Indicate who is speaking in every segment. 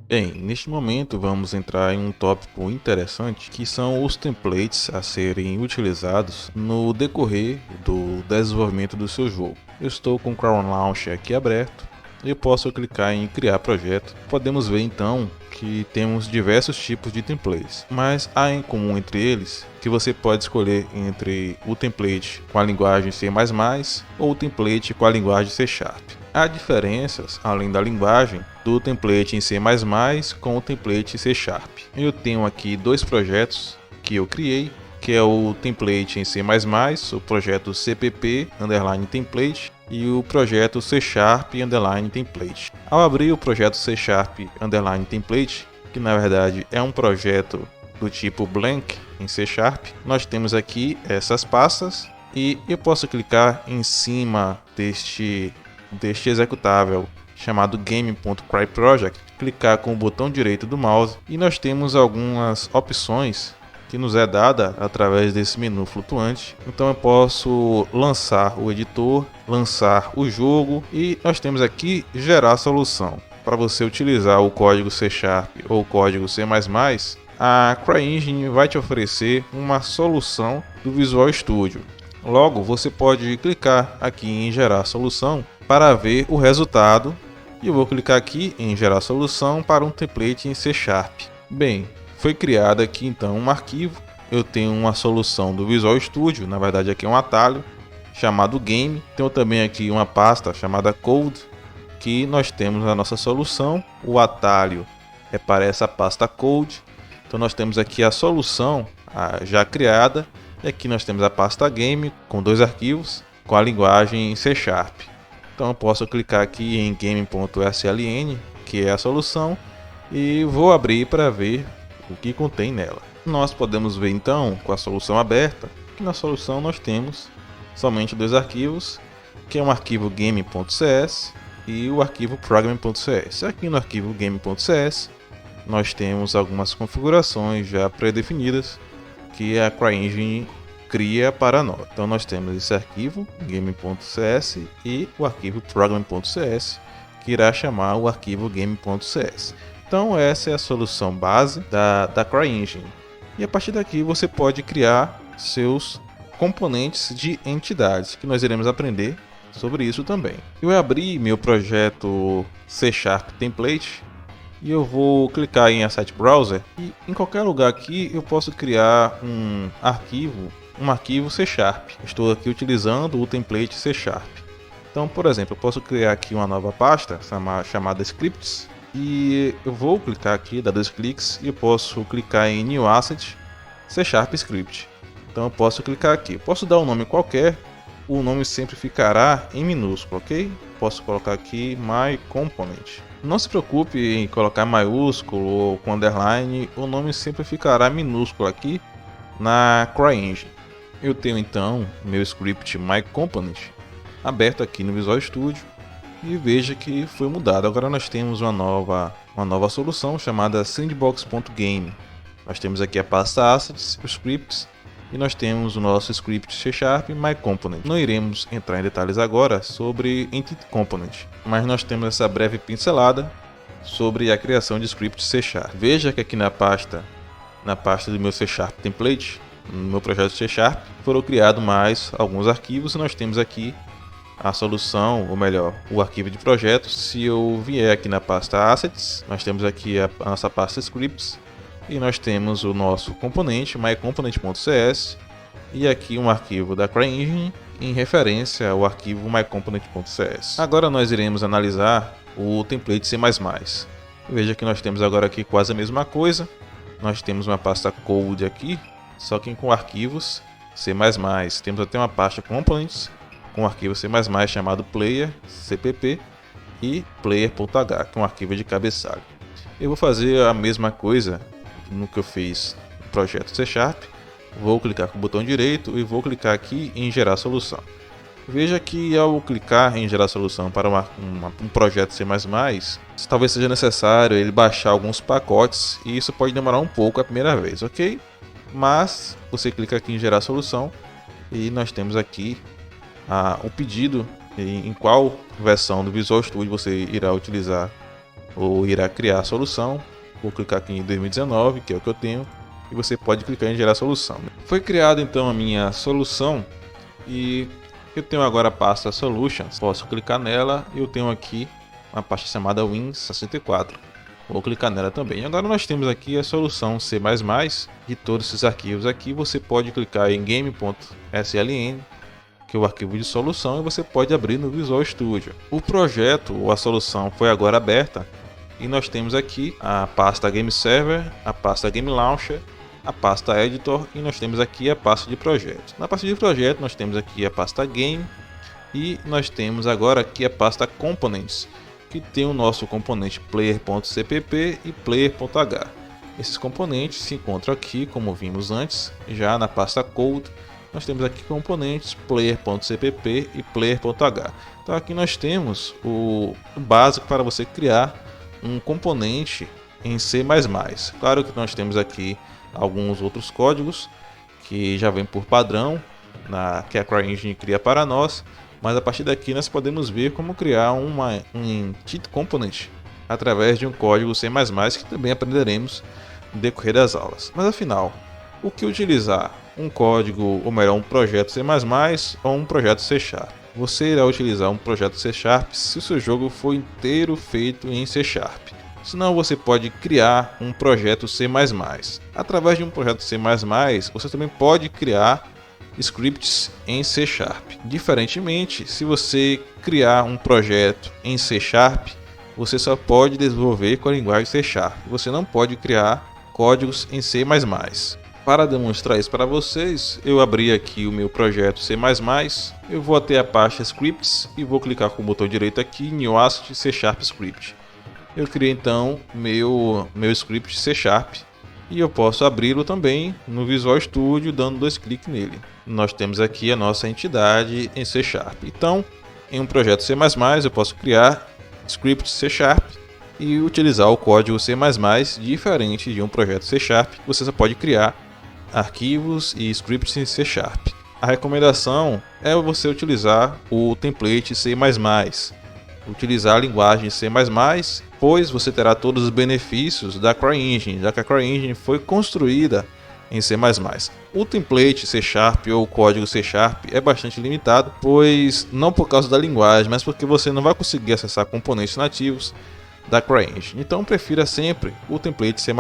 Speaker 1: Bem, neste momento vamos entrar em um tópico interessante que são os templates a serem utilizados no decorrer do desenvolvimento do seu jogo. Eu estou com o Chrome Launcher aqui aberto e eu posso clicar em criar projeto. Podemos ver então que temos diversos tipos de templates, mas há em comum entre eles que você pode escolher entre o template com a linguagem C++ ou o template com a linguagem C#. Há diferenças, além da linguagem, do template em C++ com o template C#. Eu tenho aqui dois projetos que eu criei, que é o template em C++, o projeto CPP_template e o projeto C#_template. Ao abrir o projeto C#_template, que na verdade é um projeto do tipo blank em C#, nós temos aqui essas pastas e eu posso clicar em cima deste executável chamado game.cryproject, clicar com o botão direito do mouse e nós temos algumas opções que nos é dada através desse menu flutuante. Então eu posso lançar o editor, lançar o jogo e nós temos aqui gerar solução. Para você utilizar o código C# ou o código C++, a CryEngine vai te oferecer uma solução do Visual Studio. Logo, você pode clicar aqui em gerar solução para ver o resultado e eu vou clicar aqui em gerar solução para um template em C#. Bem, foi criado aqui então um arquivo. Eu tenho uma solução do Visual Studio, na verdade aqui é um atalho chamado Game. Tenho também aqui uma pasta chamada Code, que nós temos a nossa solução. O atalho é para essa pasta Code. Então nós temos aqui a solução já criada. E aqui nós temos a pasta Game com dois arquivos com a linguagem C#. Então eu posso clicar aqui em game.sln, que é a solução, e vou abrir para ver o que contém nela. Nós podemos ver então, com a solução aberta, que na solução nós temos somente dois arquivos, que é um arquivo game.cs e o arquivo program.cs. Aqui no arquivo game.cs nós temos algumas configurações já pré-definidas que a CryEngine cria para nós. Então nós temos esse arquivo game.cs e o arquivo program.cs, que irá chamar o arquivo game.cs. Então essa é a solução base da CryEngine. E a partir daqui você pode criar seus componentes de entidades, que nós iremos aprender sobre isso também. Eu abri meu projeto C# template e eu vou clicar em Asset Browser e em qualquer lugar aqui eu posso criar um arquivo C#. Estou aqui utilizando o template C#. Então, por exemplo, eu posso criar aqui uma nova pasta chamada Scripts e eu vou clicar aqui, dar dois cliques e eu posso clicar em New Asset C# Script. Então eu posso clicar aqui, posso dar um nome qualquer, o nome sempre ficará em minúsculo, ok? Posso colocar aqui My Component. Não se preocupe em colocar maiúsculo ou com underline, o nome sempre ficará minúsculo aqui na CryEngine. Eu tenho então meu script MyComponent aberto aqui no Visual Studio e veja que foi mudado. Agora nós temos uma nova solução chamada Sandbox.game. Nós temos aqui a pasta Assets, Scripts e nós temos o nosso script C# MyComponent. Não iremos entrar em detalhes agora sobre Entity Component, mas nós temos essa breve pincelada sobre a criação de scripts C#. Veja que aqui na pasta do meu C# template, no meu projeto C#, foram criados mais alguns arquivos e nós temos aqui a solução, ou melhor, o arquivo de projeto. Se eu vier aqui na pasta Assets, nós temos aqui a nossa pasta Scripts e nós temos o nosso componente mycomponent.cs e aqui um arquivo da CryEngine em referência ao arquivo mycomponent.cs. Agora nós iremos analisar o template C++. Veja que nós temos agora aqui quase a mesma coisa. Nós temos uma pasta Code aqui, só que com arquivos C++. Temos até uma pasta Components com um arquivo C++ chamado Player, CPP e Player.h, que é um arquivo de cabeçalho. Eu vou fazer a mesma coisa no que eu fiz no projeto C#. Vou clicar com o botão direito e vou clicar aqui em gerar solução. Veja que ao clicar em gerar solução para um projeto C++, talvez seja necessário ele baixar alguns pacotes e isso pode demorar um pouco a primeira vez, ok? Mas você clica aqui em gerar solução e nós temos aqui o pedido em qual versão do Visual Studio você irá utilizar ou irá criar a solução. Vou clicar aqui em 2019, que é o que eu tenho, e você pode clicar em gerar solução. Foi criada então a minha solução e eu tenho agora a pasta Solutions. Posso clicar nela e eu tenho aqui uma pasta chamada Win64. Vou clicar nela também. Agora nós temos aqui a solução C++ de todos esses arquivos aqui. Você pode clicar em game.sln, que é o arquivo de solução, e você pode abrir no Visual Studio. O projeto ou a solução foi agora aberta e nós temos aqui a pasta Game Server, a pasta Game Launcher, a pasta Editor e nós temos aqui a pasta de projeto. Na pasta de projeto nós temos aqui a pasta Game e nós temos agora aqui a pasta Components, que tem o nosso componente player.cpp e player.h. Esses componentes se encontram aqui, como vimos antes, já na pasta Code. Nós temos aqui componentes player.cpp e player.h. Então aqui nós temos o básico para você criar um componente em C++. Claro que nós temos aqui alguns outros códigos que já vêm por padrão, que a CryEngine cria para nós. Mas a partir daqui nós podemos ver como criar um Entity Component através de um código C++ que também aprenderemos no decorrer das aulas. Mas afinal, o que utilizar? Um código, ou melhor, um projeto C++ ou um projeto C#? Você irá utilizar um projeto C# se o seu jogo for inteiro feito em C#. Senão você pode criar um projeto C++. Através de um projeto C++, você também pode criar scripts em C#. Diferentemente, se você criar um projeto em C#, você só pode desenvolver com a linguagem C#. Você não pode criar códigos em C++. Para demonstrar isso para vocês, eu abri aqui o meu projeto C++. Eu vou até a pasta Scripts e vou clicar com o botão direito aqui em New Asset C# Script. Eu criei então meu script C# e eu posso abri-lo também no Visual Studio dando 2 cliques nele. Nós temos aqui a nossa entidade em C#. Então, em um projeto C++ eu posso criar script C# e utilizar o código C++ diferente de um projeto C#. Você só pode criar arquivos e scripts em C#. A recomendação é você utilizar o template C++, utilizar a linguagem C++, pois você terá todos os benefícios da CryEngine, já que a CryEngine foi construída em C++. O template C# ou o código C# é bastante limitado, pois não por causa da linguagem, mas porque você não vai conseguir acessar componentes nativos da CryEngine. Então prefira sempre o template C++.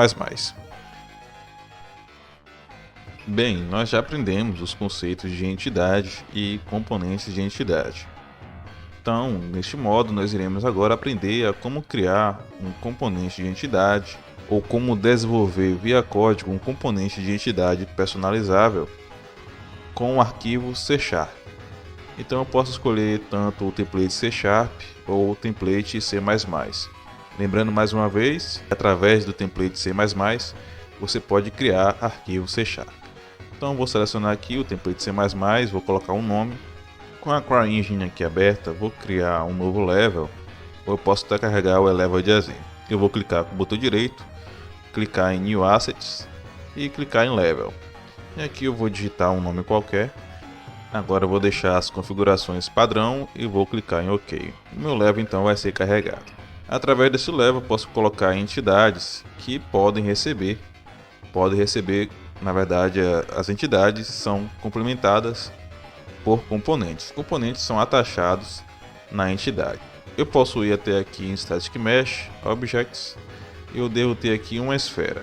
Speaker 1: Bem, nós já aprendemos os conceitos de entidade e componentes de entidade. Então, neste modo, nós iremos agora aprender a como criar um componente de entidade ou como desenvolver via código um componente de entidade personalizável com o arquivo C#. Então eu posso escolher tanto o template C# ou o template C++. Lembrando mais uma vez, através do template C++, você pode criar arquivo C#. Então vou selecionar aqui o template C++, vou colocar um nome. Com a CryEngine aqui aberta, vou criar um novo level, ou eu posso até carregar o level de exemplo. Eu vou clicar com o botão direito, clicar em New Assets e clicar em Level. E aqui eu vou digitar um nome qualquer. Agora eu vou deixar as configurações padrão e vou clicar em OK. O meu level então vai ser carregado. Através desse level eu posso colocar entidades que podem receber, na verdade as entidades são complementadas por componentes. Os componentes são atachados na entidade. Eu posso ir até aqui em Static Mesh, Objects, e eu devo ter aqui uma esfera.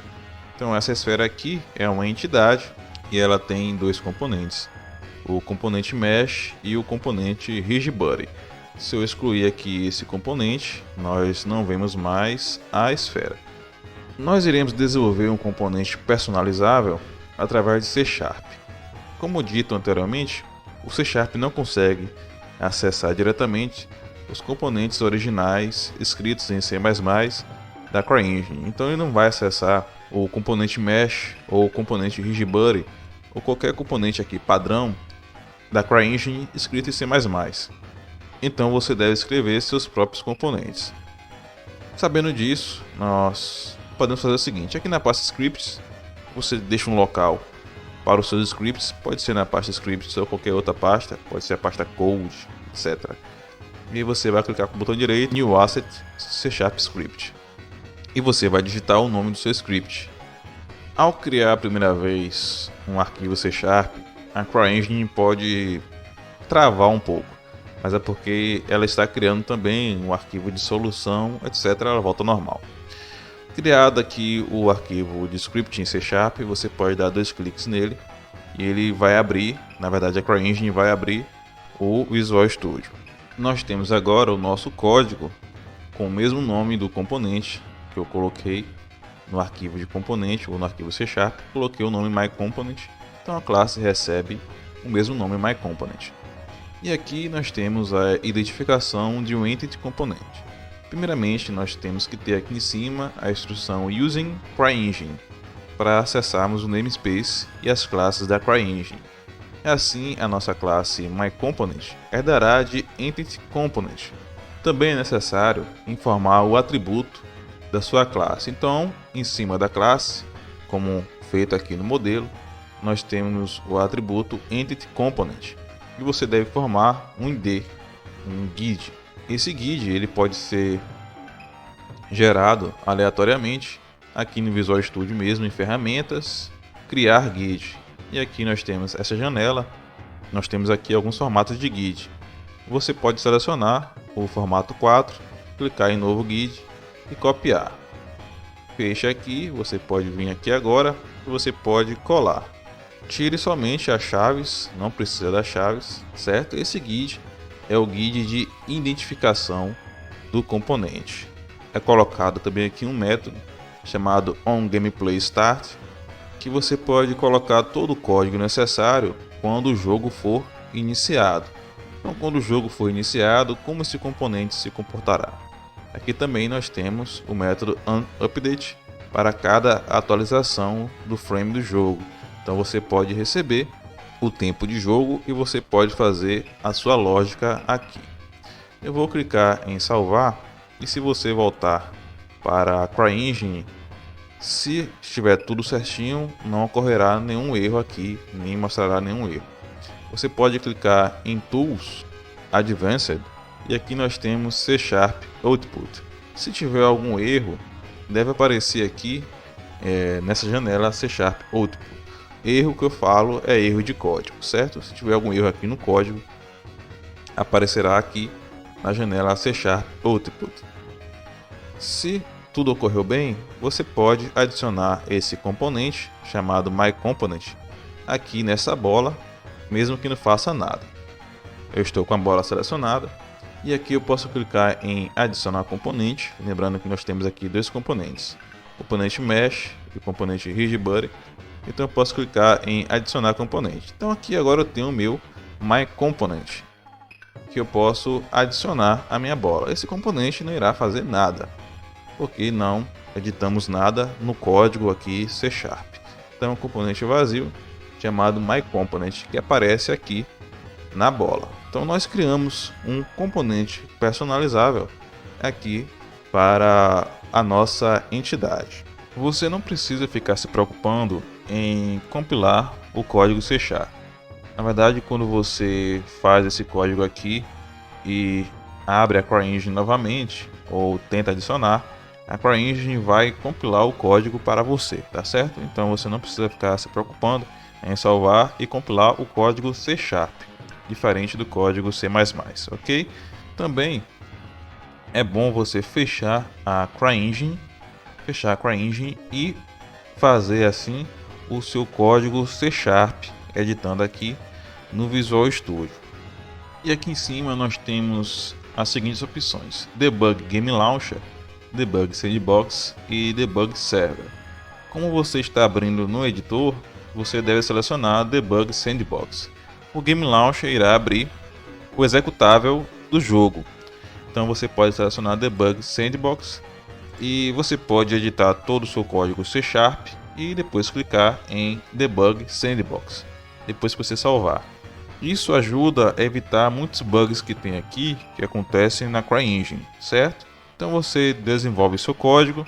Speaker 1: Então essa esfera aqui é uma entidade e ela tem 2 componentes, o componente Mesh e o componente RigidBody. Se eu excluir aqui esse componente, nós não vemos mais a esfera. Nós iremos desenvolver um componente personalizável através de C#. Como dito anteriormente, o C# não consegue acessar diretamente os componentes originais escritos em C++ da CryEngine. Então ele não vai acessar o componente Mesh ou o componente RigidBody ou qualquer componente aqui padrão da CryEngine escrito em C++. Então você deve escrever seus próprios componentes. Sabendo disso, nós podemos fazer o seguinte: aqui na pasta Scripts você deixa um local para os seus scripts, pode ser na pasta Scripts ou qualquer outra pasta, pode ser a pasta Code, etc. E você vai clicar com o botão direito, New Asset, C# Script. e você vai digitar o nome do seu script. Ao criar a primeira vez um arquivo C#, a CryEngine pode travar um pouco, mas é porque ela está criando também um arquivo de solução, etc. Ela volta ao normal. Criado aqui o arquivo de script em C#, você pode dar 2 cliques nele e ele vai abrir, na verdade a CryEngine vai abrir o Visual Studio. Nós temos agora o nosso código com o mesmo nome do componente que eu coloquei no arquivo de componente ou no arquivo C#, coloquei o nome MyComponent, então a classe recebe o mesmo nome MyComponent. E aqui nós temos a identificação de um Entity Component. Primeiramente, nós temos que ter aqui em cima a instrução Using CryEngine para acessarmos o namespace e as classes da CryEngine. Assim, a nossa classe MyComponent herdará de Entity Component. Também é necessário informar o atributo da sua classe. Então, em cima da classe, como feito aqui no modelo, nós temos o atributo Entity Component e você deve formar um ID, um GUID. Esse GUID ele pode ser gerado aleatoriamente aqui no Visual Studio mesmo, em ferramentas, criar GUID. E aqui nós temos essa janela, nós temos aqui alguns formatos de GUID. Você pode selecionar o formato 4, clicar em novo GUID e copiar. Fecha aqui, você pode vir aqui agora e você pode colar. Tire somente as chaves, não precisa das chaves, certo? Esse GUID é o GUID de identificação do componente. É colocado também aqui um método chamado onGamePlayStart, que você pode colocar todo o código necessário quando o jogo for iniciado. Então, quando o jogo for iniciado, como esse componente se comportará. Aqui também nós temos o método onUpdate para cada atualização do frame do jogo. Então você pode receber o tempo de jogo e você pode fazer a sua lógica aqui. Eu vou clicar em salvar e se você voltar para a CryEngine, se estiver tudo certinho, não ocorrerá nenhum erro aqui, nem mostrará nenhum erro. Você pode clicar em Tools, Advanced e aqui nós temos C# Output. Se tiver algum erro, deve aparecer aqui nessa janela C# Output. Erro que eu falo é erro de código, certo? Se tiver algum erro aqui no código, aparecerá aqui na janela C# Output. Se tudo ocorreu bem, você pode adicionar esse componente chamado MyComponent aqui nessa bola, mesmo que não faça nada. Eu estou com a bola selecionada e aqui eu posso clicar em adicionar componente, lembrando que nós temos aqui 2 componentes, o componente Mesh e o componente RigidBuddy. Então eu posso clicar em adicionar componente. Então aqui agora eu tenho o meu MyComponent, que eu posso adicionar à minha bola. Esse componente não irá fazer nada, porque não editamos nada no código aqui C#. Então é um componente vazio chamado MyComponent que aparece aqui na bola. Então nós criamos um componente personalizável aqui para a nossa entidade. Você não precisa ficar se preocupando em compilar o código C#. Na verdade, quando você faz esse código aqui e abre a CryEngine novamente ou tenta adicionar, a CryEngine vai compilar o código para você, tá certo? Então você não precisa ficar se preocupando em salvar e compilar o código C#, diferente do código C++, ok? Também é bom você fechar a CryEngine e fazer assim o seu código C# editando aqui no Visual Studio. E aqui em cima nós temos as seguintes opções: Debug Game Launcher, Debug Sandbox e Debug Server. Como você está abrindo no editor, você deve selecionar Debug Sandbox. O Game Launcher irá abrir o executável do jogo. Então você pode selecionar Debug Sandbox e você pode editar todo o seu código C# e depois clicar em Debug Sandbox, depois que você salvar. Isso ajuda a evitar muitos bugs que tem aqui, que acontecem na CryEngine, certo? Então você desenvolve seu código,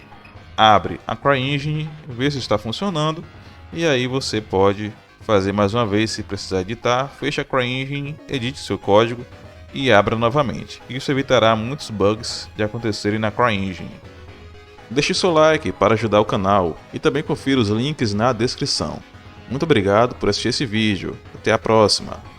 Speaker 1: abre a CryEngine, vê se está funcionando e aí você pode fazer mais uma vez se precisar editar, fecha a CryEngine, edite seu código e abra novamente. Isso evitará muitos bugs de acontecerem na CryEngine. Deixe seu like para ajudar o canal e também confira os links na descrição. Muito obrigado por assistir esse vídeo. Até a próxima.